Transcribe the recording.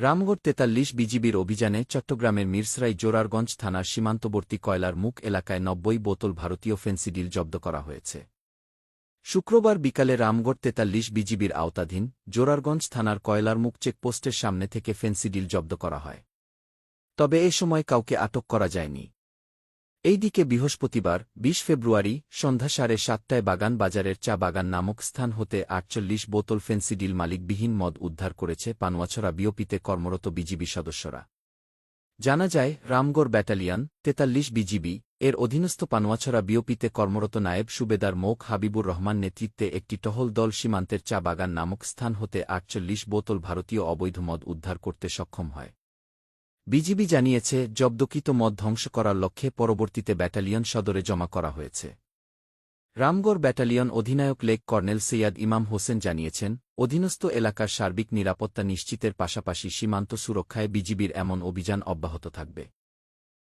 রামগড় ৪৩ বিজিবির অভিযানে চট্টগ্রামের মিরসরাই জোরারগঞ্জ থানার সীমান্তবর্তী কয়লার মুখ এলাকায় ৯০ বোতল ভারতীয় ফেন্সিডিল জব্দ করা হয়েছে। শুক্রবার বিকালে রামগড় ৪৩ বিজিবির আওতাধীন জোরারগঞ্জ থানার কয়লার মুখ চেকপোস্টের সামনে থেকে ফেন্সিডিল জব্দ করা হয়। তবে এ সময় কাউকে আটক করা যায়নি। এইদিকে বৃহস্পতিবার ২০ ফেব্রুয়ারি সন্ধ্যা ৭:৩০টায় বাগান বাজারের চা বাগান নামক স্থান হতে ৪৮ বোতল ফেন্সিডিল মালিকবিহীন মদ উদ্ধার করেছে পানুয়াছড়া বিওপিতে কর্মরত বিজিবি সদস্যরা। জানা যায়, রামগড় ব্যাটালিয়ন ৪৩ বিজিবি এর অধীনস্থ পানুয়াছড়া বিওপিতে কর্মরত নায়েব সুবেদার মোখ হাবিবুর রহমান নেতৃত্বে একটি টহল দল সীমান্তের চা বাগান নামক স্থান হতে ৪৮ বোতল ভারতীয় অবৈধ মদ উদ্ধার করতে সক্ষম হয়। বিজিবি জানিয়েছে, জব্দকৃত মদ ধ্বংস করার লক্ষ্যে পরবর্তীতে ব্যাটালিয়ন সদরে জমা করা হয়েছে। রামগড় ব্যাটালিয়ন অধিনায়ক লেক কর্নেল সৈয়দ ইমাম হোসেন জানিয়েছেন, অধীনস্থ এলাকার সার্বিক নিরাপত্তা নিশ্চিতের পাশাপাশি সীমান্ত সুরক্ষায় বিজিবির এমন অভিযান অব্যাহত থাকবে।